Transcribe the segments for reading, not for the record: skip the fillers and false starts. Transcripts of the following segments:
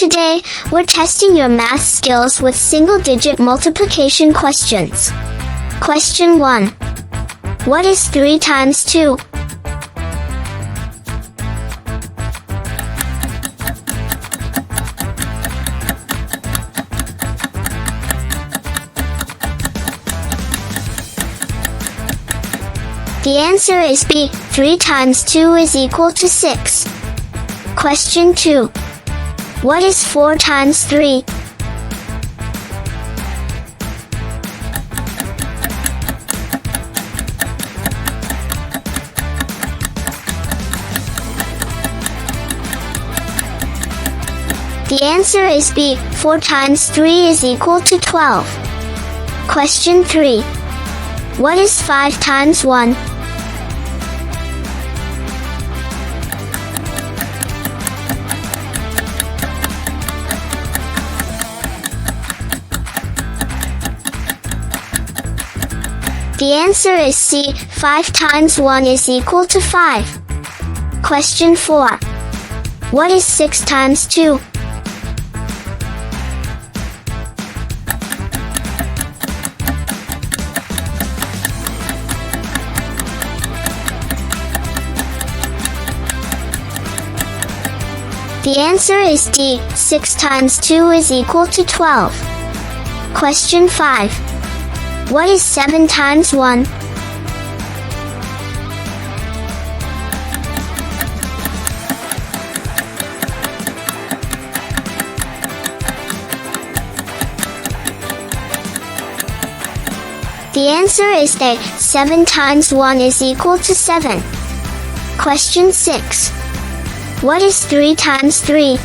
Today, we're testing your math skills with single-digit multiplication questions. Question 1. What is 3 times 2? The answer is B. 3 times 2 is equal to 6. Question 2. What is 4 times 3? The answer is B. 4 times 3 is equal to 12. Question 3. What is 5 times 1? The answer is C. 5 times 1 is equal to 5. Question 4. What is 6 times 2? The answer is D. 6 times 2 is equal to 12. Question 5. What is 7 times 1? The answer is A. 7 times 1 is equal to 7. Question 6. What is 3 times 3?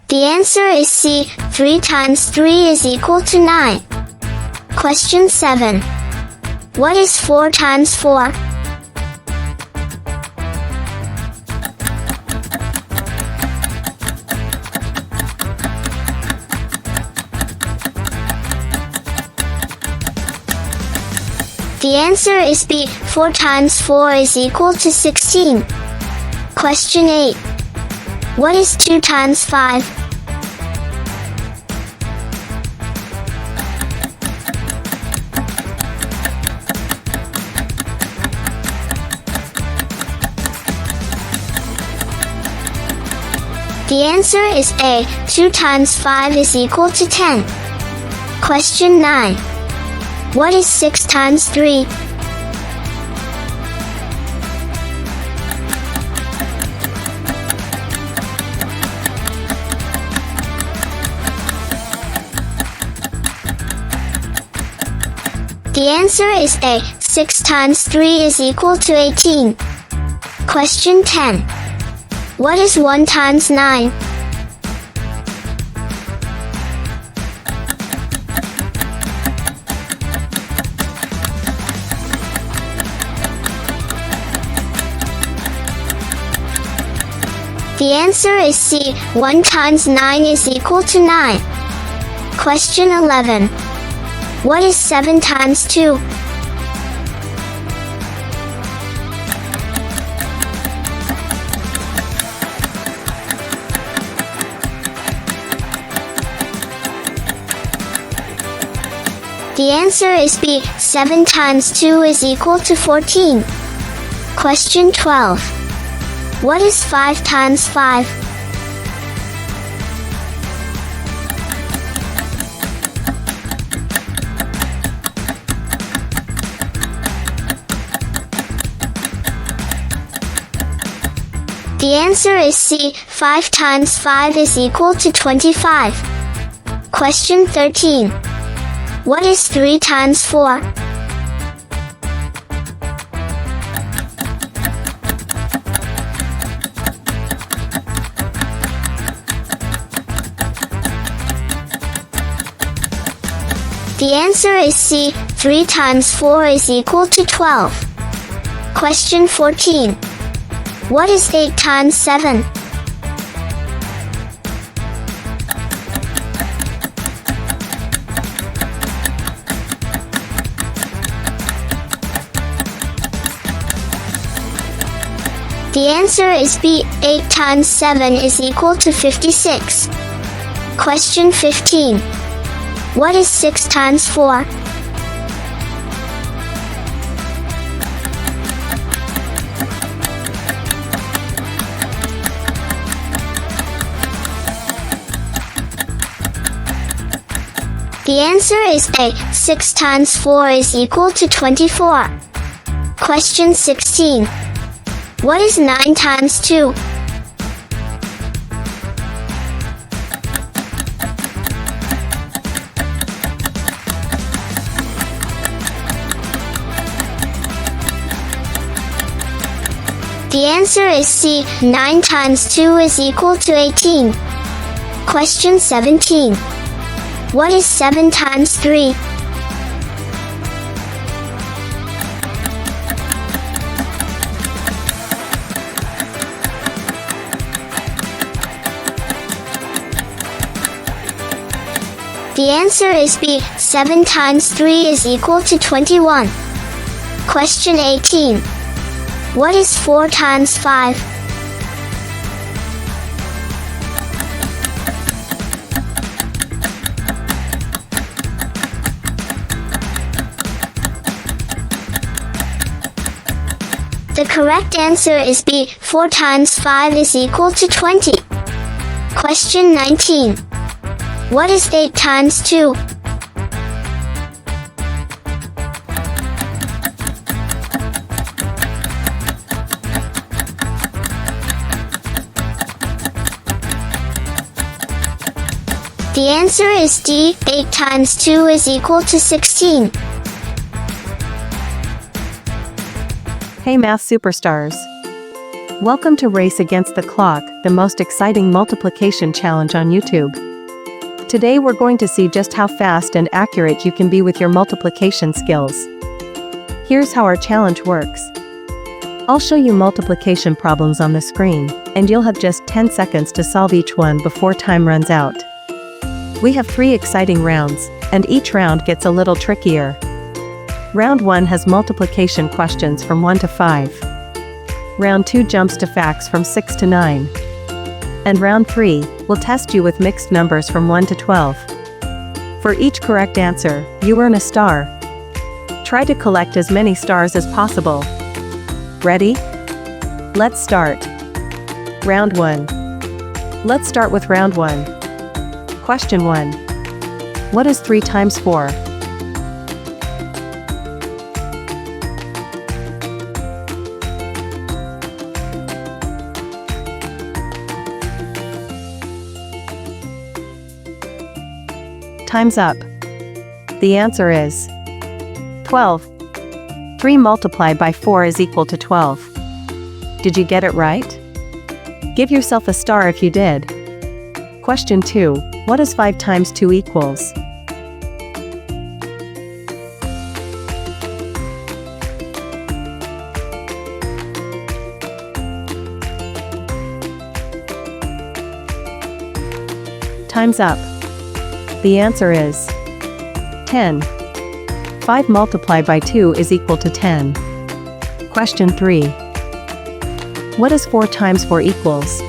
The answer is C. 3 times 3 is equal to 9. Question 7. What is 4 times 4? The answer is B. 4 times 4 is equal to 16. Question 8. What is 2 times 5? The answer is A. 2 times 5 is equal to 10. Question 9. What is 6 times 3? The answer is A. 6 times 3 is equal to 18. Question 10. What is 1 times 9? The answer is C. 1 times 9 is equal to 9. Question 11. What is 7 times 2? The answer is B. 7 times 2 is equal to 14. Question 12. What is 5 times 5? The answer is C. 5 times 5 is equal to 25. Question 13. What is 3 times 4? The answer is C. 3 times 4 is equal to 12. Question 14. What is 8 times 7? The answer is B. 8 times 7 is equal to 56. Question 15. What is 6 times 4? The answer is A. 6 times 4 is equal to 24. Question 16. What is 9 times 2? The answer is C. 9 times 2 is equal to 18. Question 17. What is 7 times 3? The answer is B. 7 times 3 is equal to 21. Question 18. What is 4 times 5? The correct answer is B. 4 times 5 is equal to 20. Question 19. What is 8 times 2? The answer is D. 8 times 2 is equal to 16. Hey math superstars! Welcome to Race Against the Clock, the most exciting multiplication challenge on YouTube. Today we're going to see just how fast and accurate you can be with your multiplication skills. Here's how our challenge works. I'll show you multiplication problems on the screen, and you'll have just 10 seconds to solve each one before time runs out. We have 3 exciting rounds, and each round gets a little trickier. Round 1 has multiplication questions from 1 to 5. Round 2 jumps to facts from 6 to 9. And round 3 will test you with mixed numbers from 1 to 12. For each correct answer, you earn a star. Try to collect as many stars as possible. Ready? Let's start. Round 1. Let's start with round 1. Question 1. What is 3 times 4? Time's up. The answer is 12. 3 multiplied by 4 is equal to 12. Did you get it right? Give yourself a star if you did. Question 2. What is 5 times 2 equals? Time's up. The answer is 10. 5 multiplied by 2 is equal to 10. Question 3. What is 4 times 4 equals?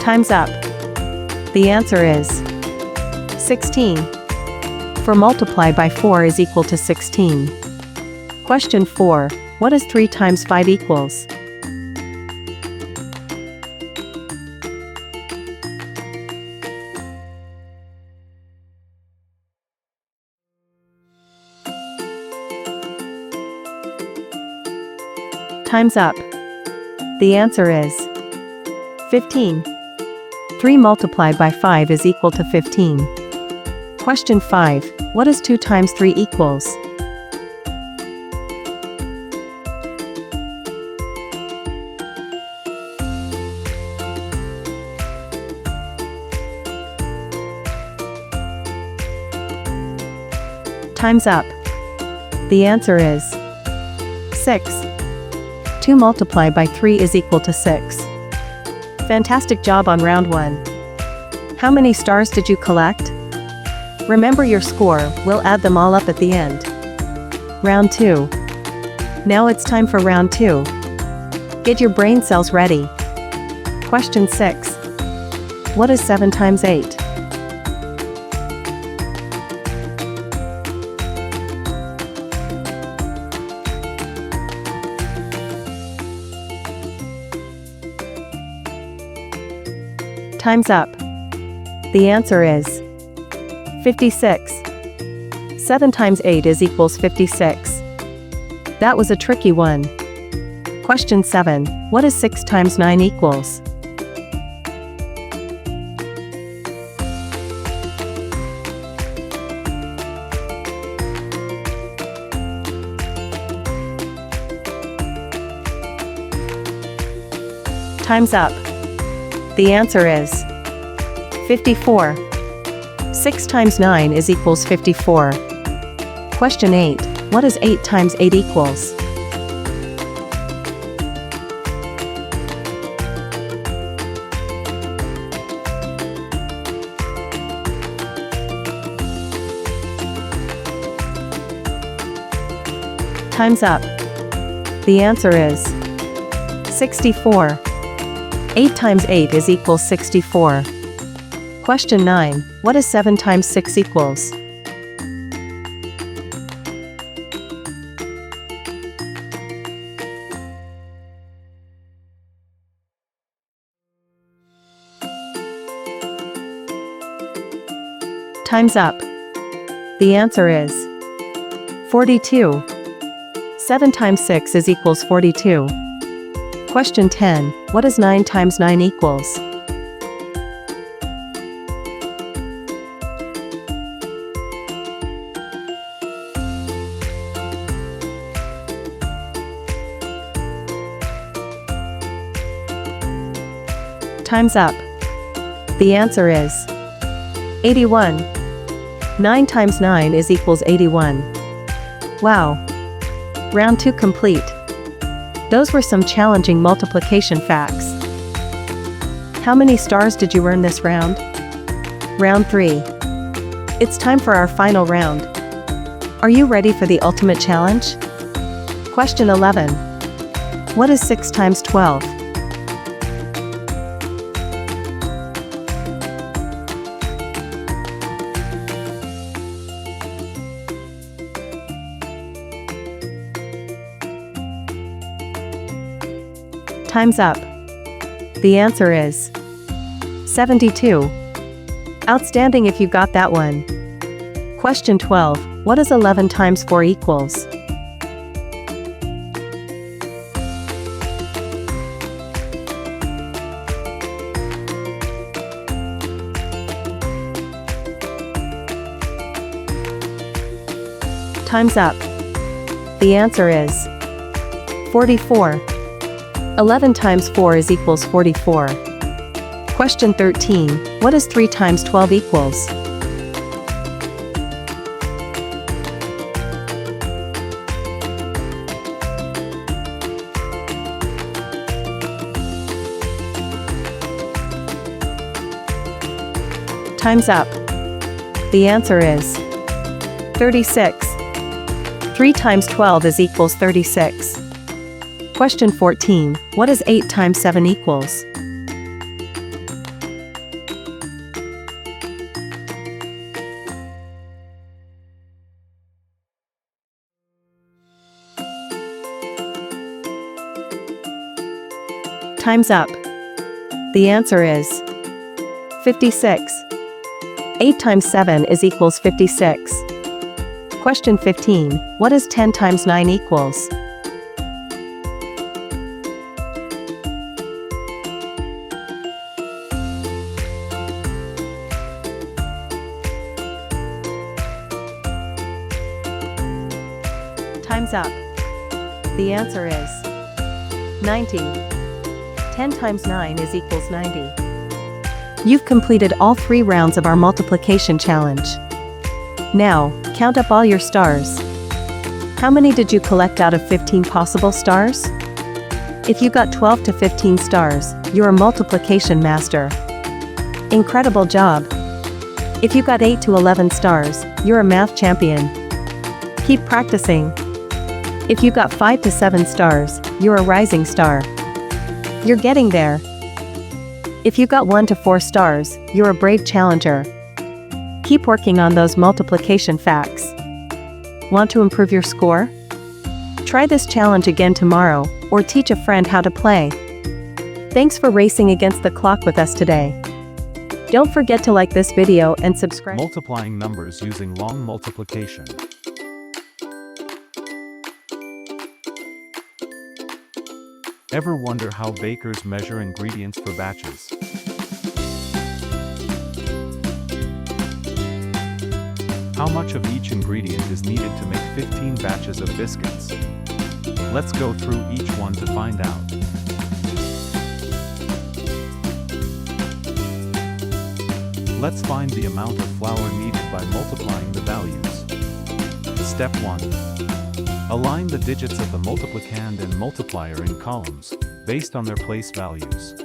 Time's up. The answer is 16. 4 multiplied by 4 is equal to 16. Question 4. What is 3 times 5 equals? Time's up. The answer is 15. 3 multiplied by 5 is equal to 15. Question 5. What is 2 times 3 equals? Time's up. The answer is 6. 2 multiplied by 3 is equal to 6. Fantastic job on round 1. How many stars did you collect? Remember your score, we'll add them all up at the end. Round 2. Now it's time for round 2. Get your brain cells ready. Question 6. What is 7 times 8? Time's up. The answer is 56. 7 times 8 is equals 56. That was a tricky one. Question 7. What is 6 times 9 equals? Time's up. The answer is 54. 6 times 9 is equals 54. Question 8. What is 8 times 8 equals? Time's up. The answer is 64. 8 times 8 is equals 64. Question 9. What is 7 times 6 equals? Time's up. The answer is 42. 7 times 6 is equals 42. Question 10. What is 9 times 9 equals? Time's up. The answer is 81. 9 times 9 is equals 81. Wow. Round 2 complete. Those were some challenging multiplication facts. How many stars did you earn this round? Round 3. It's time for our final round. Are you ready for the ultimate challenge? Question 11. What is 6 times 12? Time's up. The answer is 72. Outstanding if you got that one. Question 12. What is 11 times 4 equals? Time's up. The answer is 44. 11 times 4 is equals 44. Question 13. What is 3 times 12 equals? Time's up. The answer is 36. 3 times 12 is equals 36. Question 14. What is 8 times 7 equals? Time's up. The answer is 56. 8 times 7 is equals 56. Question 15. What is 10 times 9 equals? Time's up. The answer is 90. 10 times 9 is equals 90. You've completed all 3 rounds of our multiplication challenge. Now, count up all your stars. How many did you collect out of 15 possible stars? If you got 12 to 15 stars, you're a multiplication master. Incredible job! If you got 8 to 11 stars, you're a math champion. Keep practicing. If you got 5 to 7 stars, you're a rising star. You're getting there. If you got 1 to 4 stars, you're a brave challenger. Keep working on those multiplication facts. Want to improve your score? Try this challenge again tomorrow, or teach a friend how to play. Thanks for racing against the clock with us today. Don't forget to like this video and subscribe. Multiplying numbers using long multiplication. Ever wonder how bakers measure ingredients for batches? How much of each ingredient is needed to make 15 batches of biscuits? Let's go through each one to find out. Let's find the amount of flour needed by multiplying the values. Step 1. Align the digits of the multiplicand and multiplier in columns, based on their place values.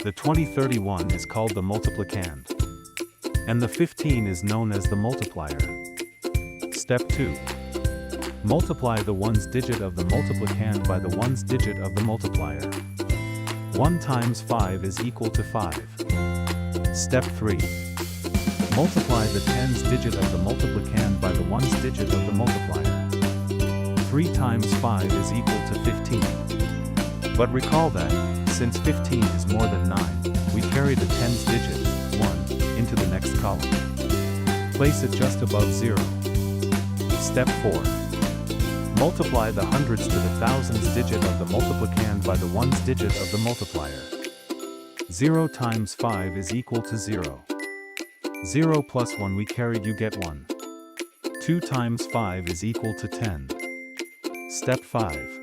The 2031 is called the multiplicand, and the 15 is known as the multiplier. Step 2. Multiply the ones digit of the multiplicand by the ones digit of the multiplier. 1 times 5 is equal to 5. Step 3. Multiply the tens digit of the multiplicand by the ones digit of the multiplier. 3 times 5 is equal to 15. But recall that, since 15 is more than 9, we carry the tens digit, 1, into the next column. Place it just above 0. Step 4. Multiply the hundreds to the thousands digit of the multiplicand by the ones digit of the multiplier. 0 times 5 is equal to 0. 0 plus 1 we carried, you get 1. 2 times 5 is equal to 10. Step 5.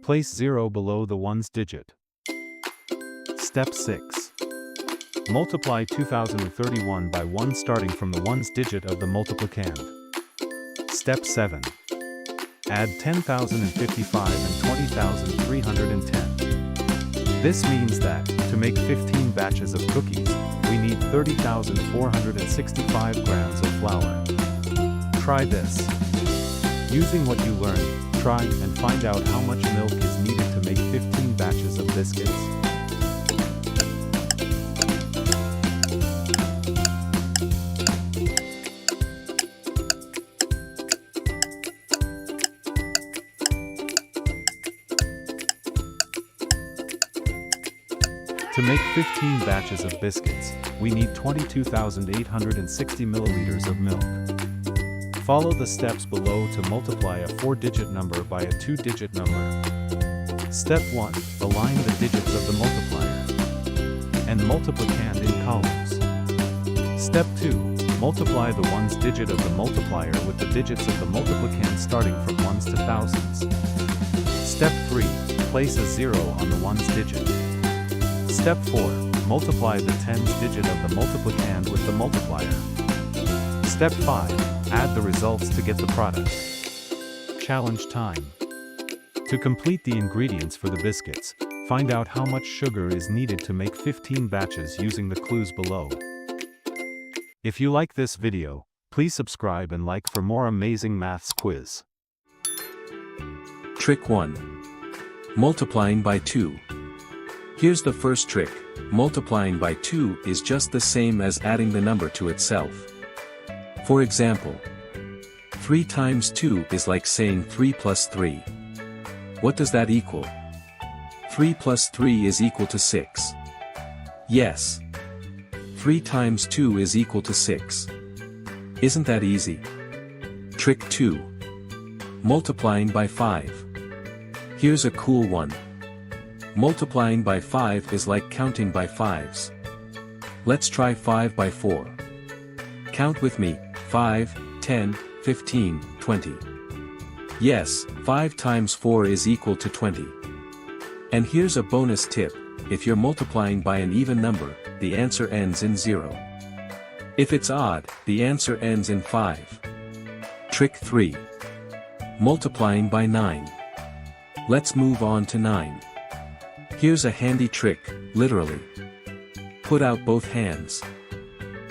Place 0 below the ones digit. Step 6. Multiply 2031 by 1 starting from the ones digit of the multiplicand. Step 7. Add 10,055 and 20,310. This means that, to make 15 batches of cookies, we need 30,465 grams of flour. Try this. Using what you learned, try and find out how much milk is needed to make 15 batches of biscuits. To make 15 batches of biscuits, we need 22,860 milliliters of milk. Follow the steps below to multiply a 4-digit number by a 2-digit number. Step 1. Align the digits of the multiplier and multiplicand in columns. Step 2. Multiply the ones digit of the multiplier with the digits of the multiplicand starting from ones to thousands. Step 3. Place a 0 on the ones digit. Step 4. Multiply the tens digit of the multiplicand with the multiplier. Step 5. Add the results to get the product. Challenge time. To complete the ingredients for the biscuits, find out how much sugar is needed to make 15 batches using the clues below. If you like this video, please subscribe and like for more amazing maths quiz. Trick 1. Multiplying by 2. Here's the first trick. Multiplying by 2 is just the same as adding the number to itself. For example, 3 times 2 is like saying 3 plus 3. What does that equal? 3 plus 3 is equal to 6. Yes. 3 times 2 is equal to 6. Isn't that easy? Trick 2. Multiplying by 5. Here's a cool one. Multiplying by 5 is like counting by fives. Let's try 5 by 4. Count with me, 5, 10, 15, 20. Yes, 5 times 4 is equal to 20. And here's a bonus tip, if you're multiplying by an even number, the answer ends in 0. If it's odd, the answer ends in 5. Trick 3. Multiplying by 9. Let's move on to 9. Here's a handy trick, literally. Put out both hands.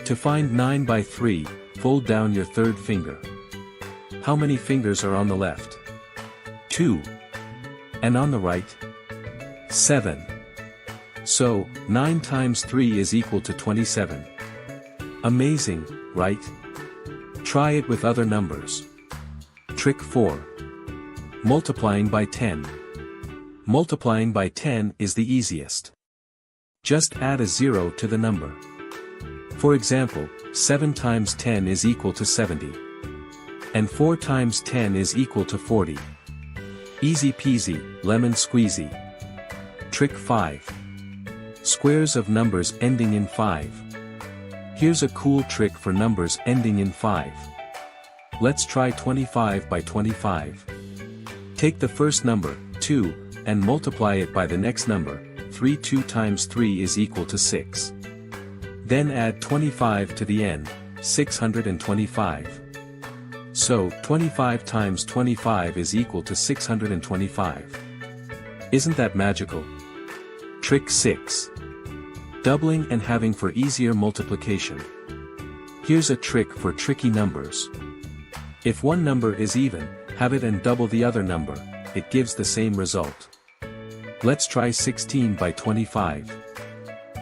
To find 9 by 3, fold down your third finger. How many fingers are on the left? 2. And on the right? 7. So, 9 times 3 is equal to 27. Amazing, right? Try it with other numbers. Trick 4. Multiplying by 10. Multiplying by 10 is the easiest. Just add a 0 to the number. For example, 7 times 10 is equal to 70. And 4 times 10 is equal to 40. Easy peasy, lemon squeezy. Trick 5. Squares of numbers ending in 5. Here's a cool trick for numbers ending in 5. Let's try 25 by 25. Take the first number, 2, and multiply it by the next number, 3. 2 times 3 is equal to 6. Then add 25 to the end, 625. So, 25 times 25 is equal to 625. Isn't that magical? Trick 6. Doubling and having for easier multiplication. Here's a trick for tricky numbers. If one number is even, have it and double the other number, it gives the same result. Let's try 16 by 25.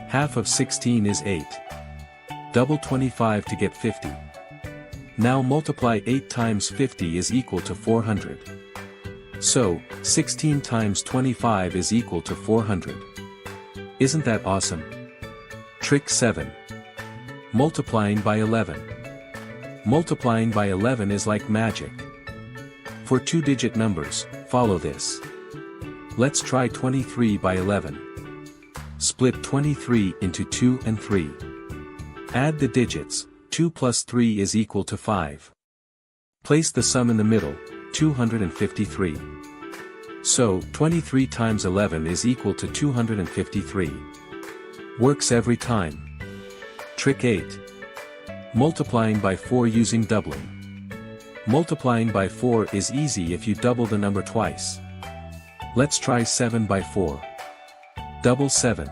Half of 16 is 8. Double 25 to get 50. Now multiply 8 times 50 is equal to 400. So, 16 times 25 is equal to 400. Isn't that awesome? Trick 7. Multiplying by 11. Multiplying by 11 is like magic. For 2-digit numbers, follow this. Let's try 23 by 11. Split 23 into 2 and 3. Add the digits, 2 plus 3 is equal to 5. Place the sum in the middle, 253. So, 23 times 11 is equal to 253. Works every time. Trick 8. Multiplying by 4 using doubling. Multiplying by 4 is easy if you double the number twice. Let's try 7 by 4. Double 7.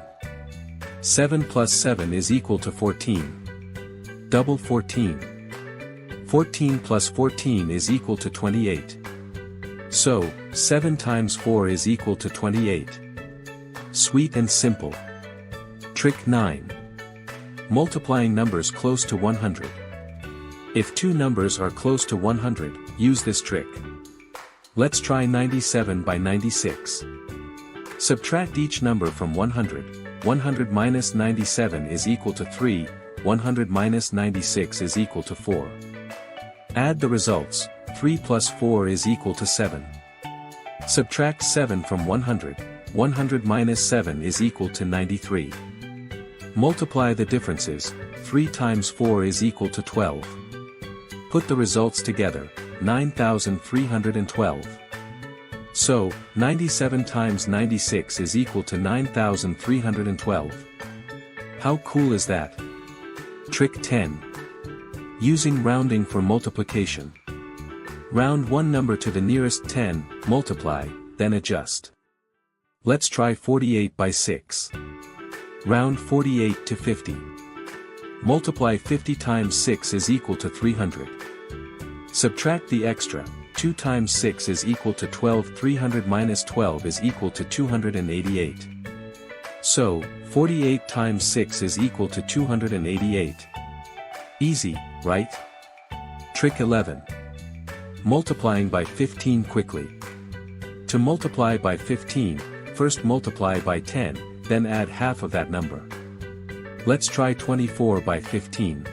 7 plus 7 is equal to 14. Double 14. 14 plus 14 is equal to 28. So, 7 times 4 is equal to 28. Sweet and simple. Trick 9. Multiplying numbers close to 100. If two numbers are close to 100, use this trick. Let's try 97 by 96. Subtract each number from 100. 100 minus 97 is equal to 3, 100 minus 96 is equal to 4. Add the results, 3 plus 4 is equal to 7. Subtract 7 from 100, 100 minus 7 is equal to 93. Multiply the differences, 3 times 4 is equal to 12. Put the results together, 9,312. So, 97 times 96 is equal to 9,312. How cool is that? Trick 10. Using rounding for multiplication. Round one number to the nearest 10, multiply, then adjust. Let's try 48 by 6. Round 48 to 50. Multiply 50 times 6 is equal to 300. Subtract the extra, 2 times 6 is equal to 12. 300 minus 12 is equal to 288. So, 48 times 6 is equal to 288. Easy, right? Trick 11. Multiplying by 15 quickly. To multiply by 15, first multiply by 10, then add half of that number. Let's try 24 by 15.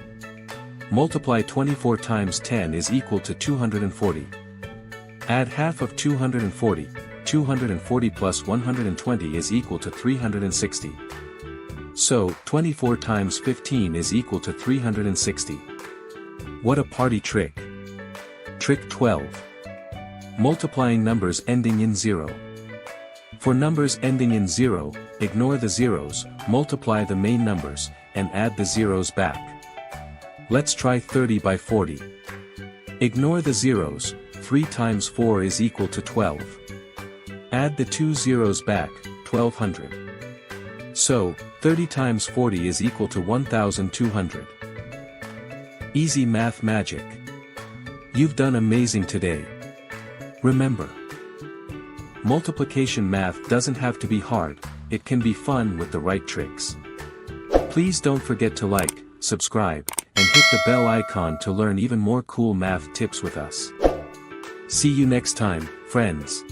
Multiply 24 times 10 is equal to 240. Add half of 240, 240 plus 120 is equal to 360. So, 24 times 15 is equal to 360. What a party trick! Trick 12. Multiplying numbers ending in 0. For numbers ending in 0, ignore the zeros, multiply the main numbers, and add the zeros back. Let's try 30 by 40. Ignore the zeros, 3 times 4 is equal to 12. Add the 2 zeros back, 1200. So, 30 times 40 is equal to 1200. Easy math magic. You've done amazing today. Remember, multiplication math doesn't have to be hard, it can be fun with the right tricks. Please don't forget to like, subscribe, and hit the bell icon to learn even more cool math tips with us. See you next time, friends.